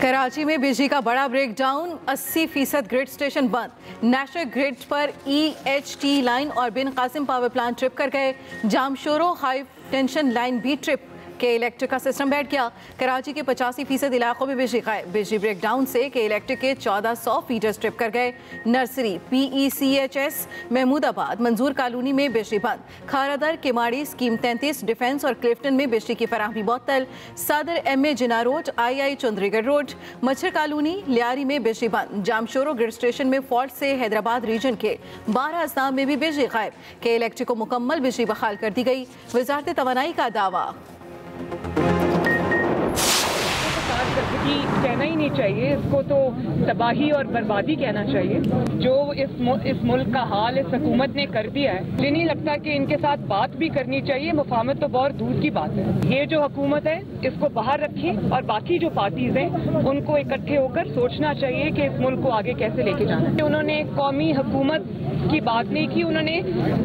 कराची में बिजली का बड़ा ब्रेकडाउन, 80% ग्रिड स्टेशन बंद। नेशनल ग्रिड पर EHT लाइन और बिन कासिम पावर प्लांट ट्रिप कर गए। जामशोरो हाई टेंशन लाइन भी ट्रिप के इलेक्ट्रिक का सिस्टम बैठ गया। कराची के 85% इलाकों में बिजली गायब। बिजली ब्रेकडाउन से के इलेक्ट्रिक के 1400 फीडर ट्रिप कर गए। नर्सरी, PECHS, महमूदाबाद, मंजूर कॉलोनी में बिजली बंद। खारादर, किमाड़ी, स्कीम 33, डिफेंस और क्लिफ्टन में बिजली की फराहमी मुअत्तल। सदर MA जिना रोड, II चौधरीगढ़ रोड, मच्छर कॉलोनी, लियारी में बिजली बंद। जामशोरो ग्रिड स्टेशन में फॉल्ट से हैदराबाद रीजन के 12 अजलाम में भी बिजली गायब। के इलेक्ट्रिक को मुकम्मल बिजली बहाल कर दी गई। वजारत तवानाई का दावा। कहना ही नहीं चाहिए, इसको तो तबाही और बर्बादी कहना चाहिए। जो इस मुल्क का हाल इस हुकूमत ने कर दिया है, मुझे नहीं लगता कि इनके साथ बात भी करनी चाहिए। मुफाहमत तो बहुत दूर की बात है। ये जो हुकूमत है इसको बाहर रखें और बाकी जो पार्टीज हैं उनको इकट्ठे होकर सोचना चाहिए कि इस मुल्क को आगे कैसे लेके जाना है। उन्होंने कौमी हुकूमत की बात नहीं की, उन्होंने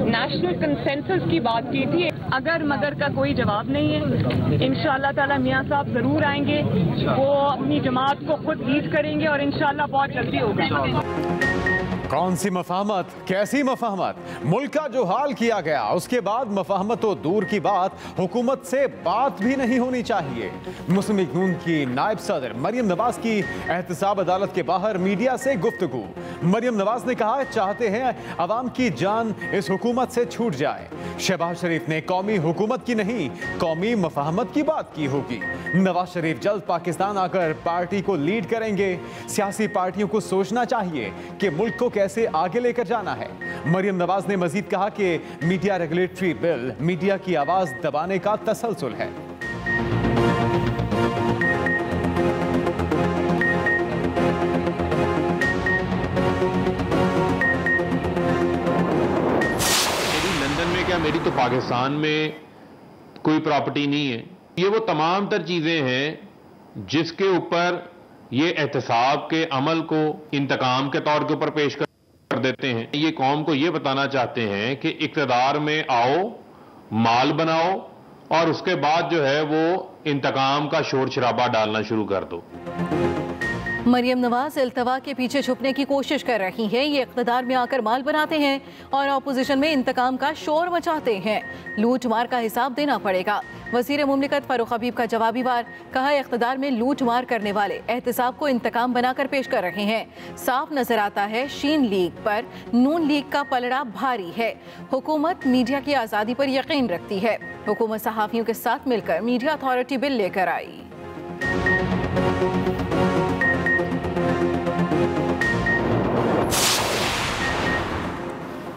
नेशनल कंसेंसस की बात की थी। अगर मगर का कोई जवाब नहीं है। इंशाअल्लाह ताला मियां साहब जरूर आएंगे, वो अपनी जमात को खुद लीड करेंगे और इंशाअल्लाह बहुत जल्दी होगा। कौन सी मफाहमत, कैसी मफाहमत? मुल्क का जो हाल किया गया उसके बाद मफाहमत तो दूर की बात, हुकूमत से बात भी नहीं होनी चाहिए। मुस्लिम लीग नून की नायब सदर मरियम नवाज की एहतसाब अदालत के बाहर मीडिया से गुफ्तगू। मरियम नवाज ने कहा चाहते हैं अवाम की जान इस हुकूमत से छूट जाए। शहबाज शरीफ ने कौमी हुकूमत की नहीं, कौमी मफाहमत की बात की होगी। नवाज शरीफ जल्द पाकिस्तान आकर पार्टी को लीड करेंगे। सियासी पार्टियों को सोचना चाहिए कि मुल्क को कैसे आगे लेकर जाना है। मरियम नवाज ने मजीद कहा कि मीडिया रेगुलेटरी बिल मीडिया की आवाज दबाने का तसलसल है। मेरी तो पाकिस्तान में कोई प्रॉपर्टी नहीं है। ये वो तमाम तर चीजें हैं जिसके ऊपर ये एहतसाब के अमल को इंतकाम के तौर के ऊपर पेश कर देते हैं। ये कौम को ये बताना चाहते हैं कि इक़्तिदार में आओ, माल बनाओ और उसके बाद जो है वो इंतकाम का शोर शराबा डालना शुरू कर दो। मरियम नवाज इल्तवा के पीछे छुपने की कोशिश कर रही हैं। ये इक़्तिदार में आकर माल बनाते हैं और अपोजिशन में इंतकाम का शोर मचाते हैं। लूट मार का हिसाब देना पड़ेगा। वज़ीर मुमलिकत फारूक हबीब का जवाबी वार, कहा इक़्तिदार में लूट मार करने वाले एहतसाब को इंतकाम बनाकर पेश कर रहे हैं। साफ नजर आता है शीन लीग पर नून लीग का पलड़ा भारी है। हुकूमत मीडिया की आज़ादी पर यकीन रखती है। हुकूमत सहाफ़ियों के साथ मिलकर मीडिया अथॉरिटी बिल लेकर आई।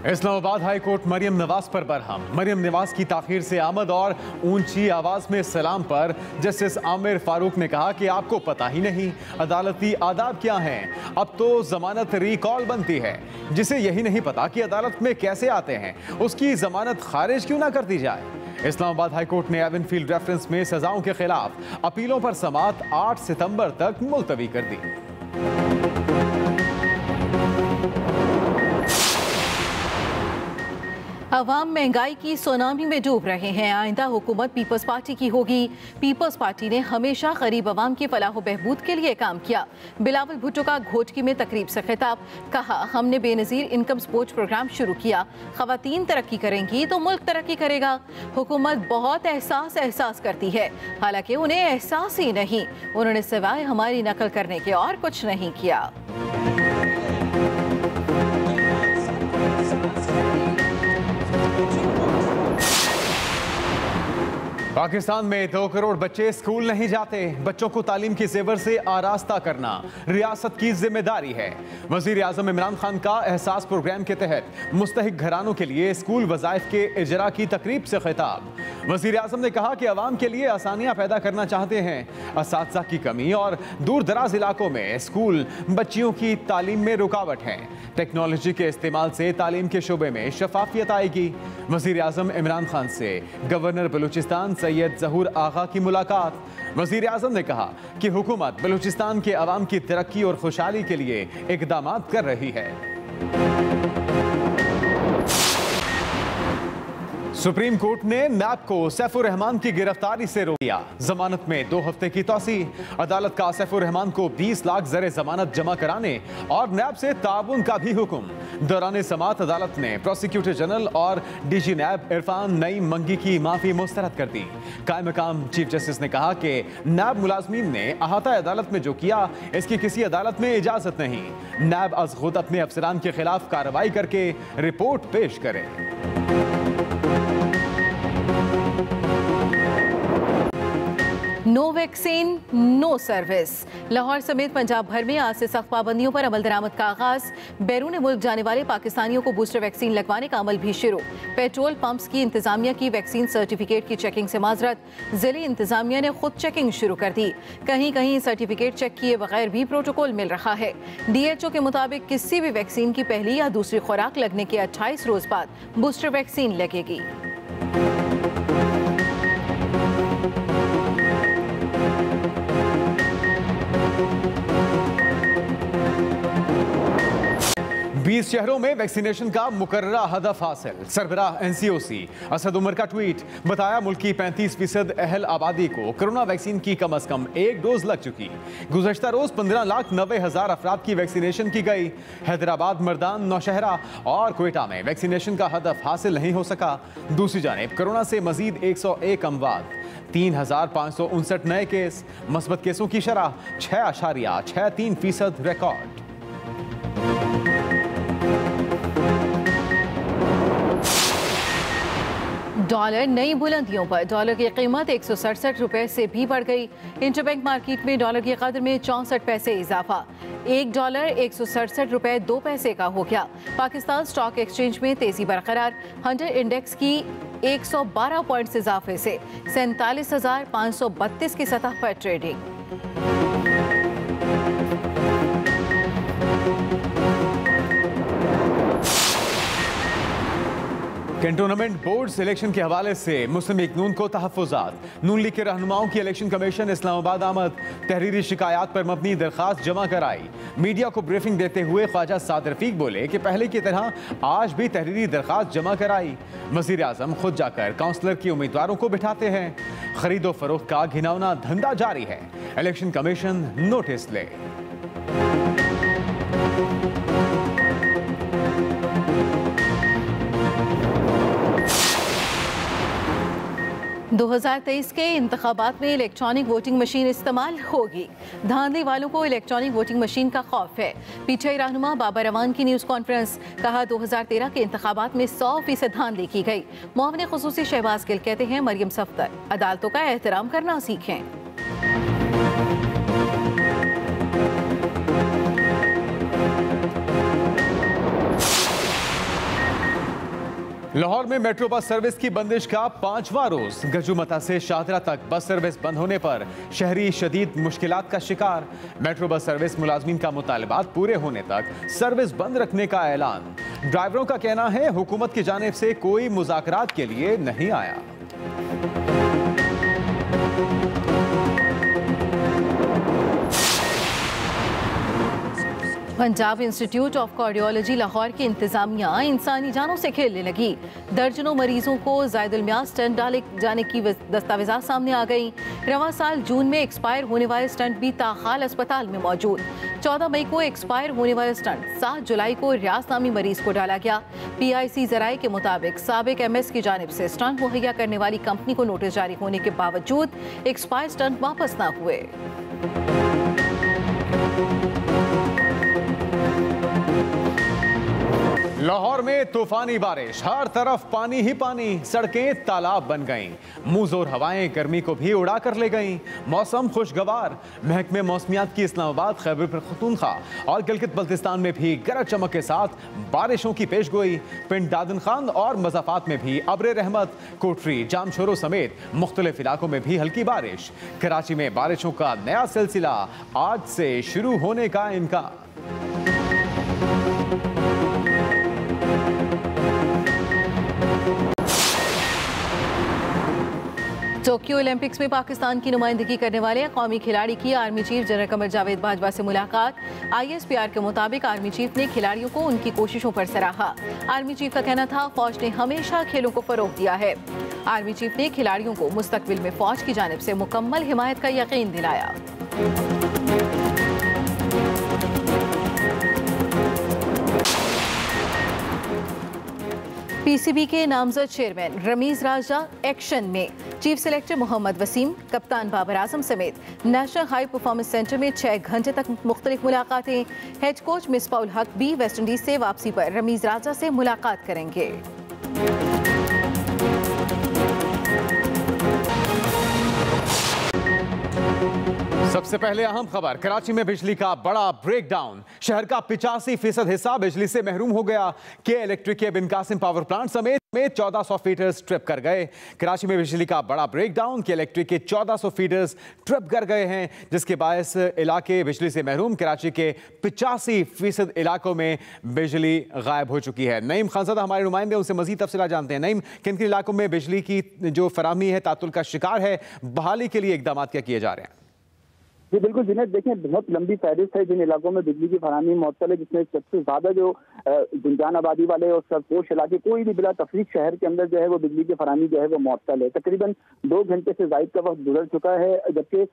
इस्लामाबाद हाई कोर्ट मरियम नवाज पर बरहम। मरियम नवाज की ताखीर से आमद और ऊंची आवाज में सलाम पर जस्टिस आमिर फारूक ने कहा कि आपको पता ही नहीं अदालती आदाब क्या हैं। अब तो जमानत रिकॉल बनती है। जिसे यही नहीं पता कि अदालत में कैसे आते हैं, उसकी जमानत खारिज क्यों ना कर दी जाए। इस्लामाबाद हाई कोर्ट ने एवनफील्ड रेफरेंस में सजाओं के खिलाफ अपीलों पर समाअत 8 सितंबर तक मुलतवी कर दी। अवाम महंगाई की सुनामी में डूब रहे हैं। आइंदा हुकूमत पीपल्स पार्टी की होगी। पीपल्स पार्टी ने हमेशा गरीब अवाम की फलाह बहबूद के लिए काम किया। बिलावल भुट्टो का घोटकी में तकरीब से खिताब, कहा हमने बेनज़ीर इनकम सपोर्ट प्रोग्राम शुरू किया। ख़वातीन तरक्की करेंगी तो मुल्क तरक्की करेगा। हुकूमत बहुत एहसास करती है, हालांकि उन्हें एहसास ही नहीं। उन्होंने सिवाय हमारी नकल करने के और कुछ नहीं किया। पाकिस्तान में 2 करोड़ बच्चे स्कूल नहीं जाते। बच्चों को तालीम के ज़ेवर से आरास्ता करना रियासत की जिम्मेदारी है। वज़ीर आज़म इमरान खान का एहसास प्रोग्राम के तहत मुस्तहिक घरानों के लिए स्कूल वज़ाइफ के इजरा की तकरीब से खिताब। वज़ीर आज़म ने कहा कि अवाम के लिए आसानियाँ पैदा करना चाहते हैं। असातिज़ा की कमी और दूर दराज इलाकों में स्कूल बच्चियों की तालीम में रुकावट है। टेक्नोलॉजी के इस्तेमाल से तालीम के शोबे में शफाफियत आएगी। वज़ीर आज़म इमरान खान से गवर्नर बलूचिस्तान सैयद ज़हूर आगा की मुलाकात। वज़ीर आज़म ने कहा कि हुकूमत बलूचिस्तान के अवाम की तरक्की और खुशहाली के लिए इक़दामात कर रही है। सुप्रीम कोर्ट ने नैब को सैफुर रहमान की गिरफ्तारी से रोक दिया। जमानत में 2 हफ्ते की तौसी। अदालत का सैफुर रहमान को 20 लाख ज़र जमानत जमा कराने और नैब से ताउन का भी हुक्म। दौरान समाअत अदालत ने प्रोसिक्यूटर जनरल और डीजी नैब इरफान नईम मंगी की माफी मुस्तरद कर दी। कायम मकाम चीफ जस्टिस ने कहा कि नैब मुलाजमीन ने अहाता अदालत में जो किया इसकी किसी अदालत में इजाजत नहीं। नैब अज खुद अपने अफसरान के खिलाफ कार्रवाई करके रिपोर्ट पेश करे। No vaccine no service. Lahore समेत पंजाब भर में आज से सख्त पाबंदियों पर अमल दरामद का आगाज। बैरून मुल्क जाने वाले पाकिस्तानियों को बूस्टर वैक्सीन लगवाने का अमल भी शुरू। पेट्रोल पंप्स की इंतजामिया की वैक्सीन सर्टिफिकेट की चेकिंग से माजरत। जिले इंतजामिया ने खुद चेकिंग शुरू कर दी। कहीं कहीं सर्टिफिकेट चेक किए बगैर भी प्रोटोकॉल मिल रहा है। DHO के मुताबिक किसी भी वैक्सीन की पहली या दूसरी खुराक लगने के 28 रोज बाद बूस्टर वैक्सीन लगेगी। बीस शहरों में वैक्सीनेशन का मुकर्ररा हदफ हासिल। सरबराह NCOC असद उमर का ट्वीट। बताया मुल्क की 35% अहल आबादी को कोरोना वैक्सीन की कम से कम 1 डोज लग चुकी। गुज़श्ता रोज 15,90,000 अफराद की वैक्सीनेशन की गई। हैदराबाद, मर्दान, नौशहरा और क्वेटा में वैक्सीनेशन का हदफ हासिल नहीं हो सका। दूसरी जानिब कोरोना से मजीद 101 अमवात, 3,559 नए केस। मस्बत केसों की शरह 6.63% रिकॉर्ड। डॉलर नई बुलंदियों पर। डॉलर की कीमत 167 रुपए से भी बढ़ गई। इंटरबैंक मार्केट में डॉलर की कदर में 64 पैसे इजाफा। $1 167 रुपए 2 पैसे का हो गया। पाकिस्तान स्टॉक एक्सचेंज में तेजी बरकरार। 100 इंडेक्स की 112 पॉइंट्स इजाफे से 47,532 की सतह पर ट्रेडिंग। कैंटोनमेंट बोर्ड इलेक्शन के हवाले से मुस्लिम लीग नून को तहफ़्फ़ुज़ात। नून लीग के रहनुमाओं की इलेक्शन कमीशन इस्लामाबाद आमद। तहरीरी शिकायत पर मबनी दरख्वास्त जमा कराई। मीडिया को ब्रीफिंग देते हुए ख्वाजा साद रफीक बोले कि पहले की तरह आज भी तहरीरी दरख्वास्त जमा कराई। वज़ीर आज़म खुद जाकर काउंसलर की उम्मीदवारों को बिठाते हैं। खरीदो फरोख्त का घिनौना धंधा जारी है। इलेक्शन कमीशन नोटिस ले। 2023 के इंतखाबात में इलेक्ट्रॉनिक वोटिंग मशीन इस्तेमाल होगी। धांधली वालों को इलेक्ट्रॉनिक वोटिंग मशीन का खौफ है। पीछे रहनुमा बाबर रवान की न्यूज़ कॉन्फ्रेंस। कहा 2013 के इंतखाबात में 100% धांधली की गई। मुआविन खुसूसी शहबाज गिल कहते हैं मरियम सफ्तर अदालतों का एहतराम करना सीखें। लाहौर में मेट्रो बस सर्विस की बंदिश का 5वां रोज। गजूमता से शाहदरा तक बस सर्विस बंद होने पर शहरी शदीद मुश्किलात का शिकार। मेट्रो बस सर्विस मुलाजमीन का मुतालबात पूरे होने तक सर्विस बंद रखने का ऐलान। ड्राइवरों का कहना है हुकूमत की जानिब से कोई मुज़ाकरात के लिए नहीं आया। Punjab institute of cardiology Lahore की इंतजामिया इंसानी जानों से खेलने लगी। दर्जनों मरीजों को ज़ायदुल मियाद स्टंट डाले जाने की दस्तावेज़ात सामने आ गई। रवां साल जून में एक्सपायर होने वाले स्टंट भी ताहाल अस्पताल में मौजूद। 14 मई को एक्सपायर होने वाले स्टंट 7 जुलाई को रियाज नामी मरीज को डाला गया। PIC ज़राए के मुताबिक साबिक MS की जानिब से स्टंट मुहैया करने वाली कंपनी को नोटिस जारी होने के बावजूद एक्सपायर स्टंट वापस न हुए। लाहौर में तूफानी बारिश, हर तरफ पानी ही पानी, सड़कें तालाब बन गईं। मुंहजोर हवाएं गर्मी को भी उड़ा कर ले गईं। मौसम खुशगवार। महकमे मौसमियात की इस्लामाबाद, खैबर पख्तूनख्वा और गिलगित बल्तिस्तान में भी गरज चमक के साथ बारिशों की पेशगोई। पिंड दादन खान और मज़ाफात में भी अब्र रहमत। कोटरी, जामशोरो समेत मुख्तलिफ इलाकों में भी हल्की बारिश। कराची में बारिशों का नया सिलसिला आज से शुरू होने का इम्कान। टोक्यो ओलंपिक्स में पाकिस्तान की नुमाइंदगी करने वाले कौमी खिलाड़ी की army chief general Qamar Javed Bajwa से मुलाकात। ISPR के मुताबिक आर्मी चीफ ने खिलाड़ियों को उनकी कोशिशों पर सराहा। आर्मी चीफ का कहना था, फौज ने हमेशा खेलों को फरोग दिया है। आर्मी चीफ ने खिलाड़ियों को मुस्तकबिल में फौज की जानिब से मुकम्मल हिमायत का यकीन दिलाया। PCB के नामजद चेयरमैन रमीज राजा एक्शन में चीफ सेलेक्टर मोहम्मद वसीम, कप्तान बाबर आजम समेत नेशनल हाई परफॉर्मेंस सेंटर में 6 घंटे तक मुख्तलिफ मुलाकातें। हेड कोच मिसबाउल हक भी वेस्ट इंडीज से वापसी पर रमीज राजा से मुलाकात करेंगे। सबसे पहले अहम खबर, कराची में बिजली का बड़ा ब्रेकडाउन। शहर का 85% हिस्सा बिजली से महरूम हो गया। के इलेक्ट्रिक के बिन कासिम पावर प्लांट समेत 1400 फीडर्स ट्रिप कर गए। कराची में बिजली का बड़ा ब्रेकडाउन, के इलेक्ट्रिक के 1400 फीडर्स ट्रिप कर गए हैं, जिसके बायस इलाके बिजली से महरूम। कराची के 85% इलाकों में बिजली गायब हो चुकी है। नईम खानज़ादा हमारे नुमाइंदे, उनसे मजीद तफसीलात जानते हैं। नईम, किन किन इलाकों में बिजली की जो फराहमी है तातुल का शिकार है, बहाली के लिए इकदाम क्या किए जा रहे हैं? जी बिल्कुल जुनैद, देखें बहुत लंबी फहरिस्त है जिन इलाकों में बिजली की फराहमी मुअत्तल है, जिसमें सबसे ज्यादा जो गुंजान आबादी वाले और सरपोश इलाके, कोई भी बिला तफरीक शहर के अंदर जो है वो बिजली की फराहमी जो है वो मुअत्तल है। तकरीबन 2 घंटे से जायद का वक्त गुजर चुका है, जबकि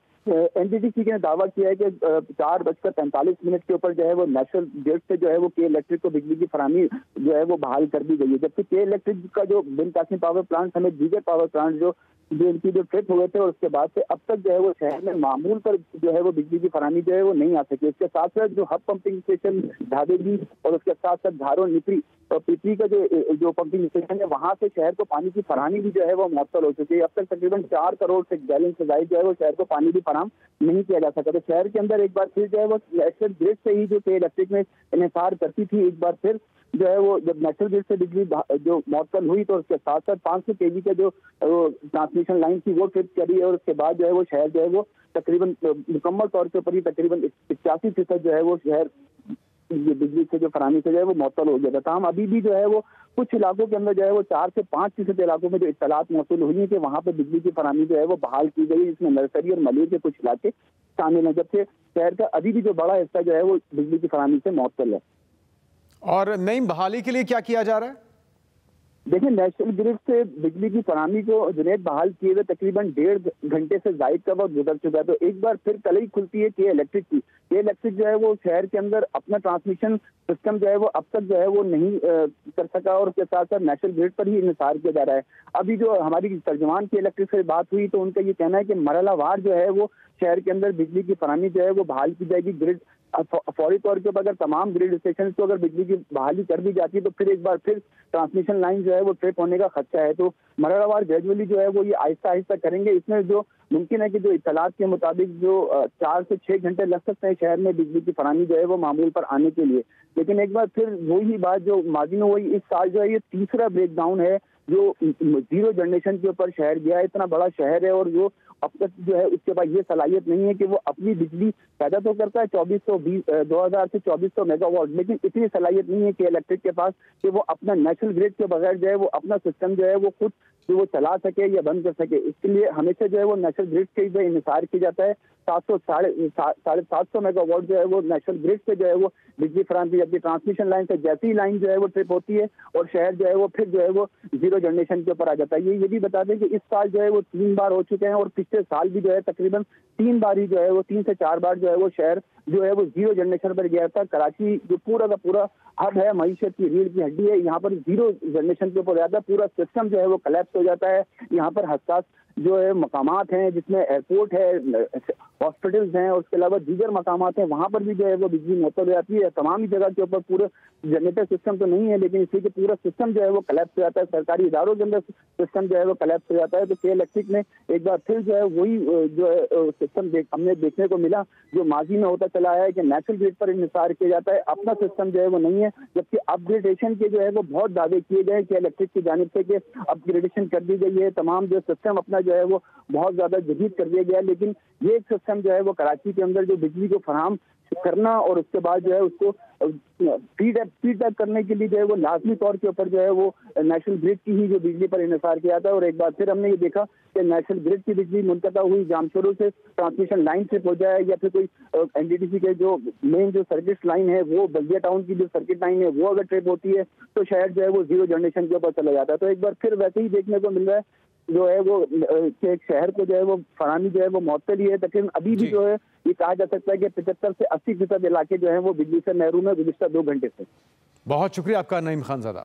NTTC ने दावा किया है कि 4:45 के ऊपर जो है वो नेशनल ग्रिड से जो है वो के इलेक्ट्रिक को बिजली की फराहमी जो है वो बहाल कर दी गई है। जबकि के इलेक्ट्रिक का जो बिन कासिम पावर प्लांट समेत दीगर पावर प्लांट जो इनकी जो ट्रिप हुए थे और उसके बाद से अब तक जो है वो शहर में मामूल पर जो है वो बिजली की फराहमी जो है वो नहीं आ सकी। इसके साथ साथ जो हब पंपिंग स्टेशन ढाबेली और उसके साथ साथ धारो निपरी और पिपरी का जो पंपिंग स्टेशन है, वहां से शहर को पानी की फराहमी भी जो है वो मुअत्तल हो चुकी है। अब तक तकरीबन 4 करोड़ से गैलन से ज्यादा जो है वो शहर को पानी भी फराहम नहीं किया जा सका। तो शहर के अंदर एक बार फिर जो है वो नेशनल ग्रिड से ही जो के इलेक्ट्रिक में इन्हिसार करती थी, एक बार फिर जो है वो जब नेशनल ग्रिड से बिजली जो मुअत्तल हुई तो उसके साथ साथ 500 kV का जो ट्रांसमिशन लाइन थी वो ट्रिप करी और उसके बाद जो है वो शहर जो है वो तकरीबन मुकम्मल तौर के ऊपर ही तकरीबन 85% जो है वो शहर बिजली से जो फराहमी से जो है वो मुअत्तल हो गया था। हम अभी भी जो है वो कुछ इलाकों के अंदर जो है वो 4 से 5% इलाकों में जो इत्तलात मौसूल हुई है कि वहाँ पे बिजली की फराहमी जो है वो बहाल की गई, जिसमें नर्सरी और मलिर के कुछ इलाके शामिल हैं, जबकि शहर का अभी भी जो बड़ा हिस्सा जो है वो बिजली की फराहमी से मुअत्तल है। और नई बहाली के लिए क्या किया जा रहा है? देखिए, नेशनल ग्रिड से बिजली की फराहमी को जुनैद बहाल किए हुए तकरीबन 1.5 घंटे से जायद का वक्त गुजर चुका है। तो एक बार फिर कल ही खुलती है के इलेक्ट्रिक की। के इलेक्ट्रिक जो है वो शहर के अंदर अपना ट्रांसमिशन सिस्टम जो है वो अब तक जो है वो नहीं कर सका और उसके साथ साथ नेशनल ग्रिड पर ही इन्हिसार किया जा रहा है। अभी जो हमारी तर्जुमान के इलेक्ट्रिक से बात हुई तो उनका ये कहना है कि मरहलावार जो है वो शहर के अंदर बिजली की फराहमी जो है वो बहाल की जाएगी। ग्रिड फौरी तौर के ऊपर अगर तमाम ग्रिड स्टेशन को अगर बिजली की बहाली कर दी जाती है तो फिर एक बार फिर ट्रांसमिशन लाइन जो है वो ट्रिप होने का खदशा है। तो मरहलावार ग्रेजुअली जो है वो ये आहिस्ता आहिस्ता करेंगे। इसमें जो मुमकिन है कि जो इत्तलात के मुताबिक जो 4 से 6 घंटे लग सकते हैं शहर में बिजली की फराहमी जो है वो मामूल पर आने के लिए। लेकिन एक बार फिर वही बात जो माजी में वही, इस साल जो है ये तीसरा ब्रेकडाउन है जो जीरो जनरेशन के ऊपर शहर गया है। इतना बड़ा शहर है और जो अब तक जो है उसके पास ये सलाहियत नहीं है कि वो अपनी बिजली पैदा तो करता है 2000 से 2400 मेगावाट, लेकिन इतनी सलाहियत नहीं है कि इलेक्ट्रिक के पास कि वो अपना नेशनल ग्रिड के बगैर जो है वो अपना सिस्टम जो है वो खुद जो वो चला सके या बंद कर सके। इसके लिए हमेशा जो है वो नेशनल ग्रिड के जो इन्हिसार किया जाता है। 700 मेगावाट जो है वो नेशनल ग्रिड से जो है वो बिजली फराहम की जाती है। ट्रांसमिशन लाइन से जैसी लाइन जो है वो ट्रिप होती है और शहर जो है वो फिर जो है वो जीरो जनरेशन के ऊपर आ जाता है। ये भी बता दें कि इस साल जो है वो 3 बार हो चुके हैं और पिछले साल भी जो है तकरीबन 3 बार ही जो है वो 3 से 4 बार जो है वो शहर जो है वो जीरो जनरेशन पर गया था। कराची जो पूरा का पूरा हब है, मईशत की रीढ़ की हड्डी है, यहाँ पर जीरो जनरेशन के ऊपर जाता है, पूरा सिस्टम जो है वो कोलैप्स हो जाता है। यहाँ पर हसास जो है मकामात हैं जिसमें एयरपोर्ट है, हॉस्पिटल्स हैं और उसके अलावा दीगर मकामात हैं, वहाँ पर भी जो है वो बिजली मुअत्तल हो जाती है। तमाम ही जगह के ऊपर पूरा जनरेटर सिस्टम तो नहीं है, लेकिन इसलिए पूरा सिस्टम जो है वो कोलैप्स हो जाता है। सरकारी इदारों के अंदर सिस्टम जो है वो कोलैप्स हो जाता है। तो के इलेक्ट्रिक में एक बार फिर जो है वही जो है सिस्टम हमने देखने को मिला जो माजी में होता चला है कि नेशनल ग्रिड पर इन्हिसार किया जाता है, अपना सिस्टम जो है वो नहीं है। जबकि अपग्रेडेशन के जो है वो बहुत दावे किए गए कि इलेक्ट्रिक की जानिब से कि अपग्रेडेशन कर दी गई है, तमाम जो सिस्टम अपना जो है वो बहुत ज्यादा जदीद कर दिया गया, लेकिन ये एक सिस्टम जो है वो कराची के अंदर जो बिजली को फराहम करना और उसके बाद जो है उसको फीडबैक करने के लिए जो है वो लाजमी तौर के ऊपर जो है वो नेशनल ग्रिड की ही जो बिजली पर इन्हिसार किया था। और एक बार फिर हमने ये देखा कि नेशनल ग्रिड की बिजली मुनक़ता हुई जामशोरों से ट्रांसमिशन लाइन से हो जाए या फिर कोई एनटीपीसी के जो मेन जो सर्किट लाइन है वो बल्दिया टाउन की जो सर्किट लाइन है वो अगर ट्रिप होती है तो शायद जो है वो जीरो जनरेशन के ऊपर चला जाता है। तो एक बार फिर वैसे ही देखने को मिल रहा है जो है वो एक शहर को जो है वो फराहमी जो है वो मुअत्तल ही है। लेकिन अभी भी जो है ये कहा जा सकता है कि 75 से 80% इलाके जो है वो बिजली से महरूम है गुज़िश्ता 2 घंटे से। बहुत शुक्रिया आपका नईम खानज़ादा।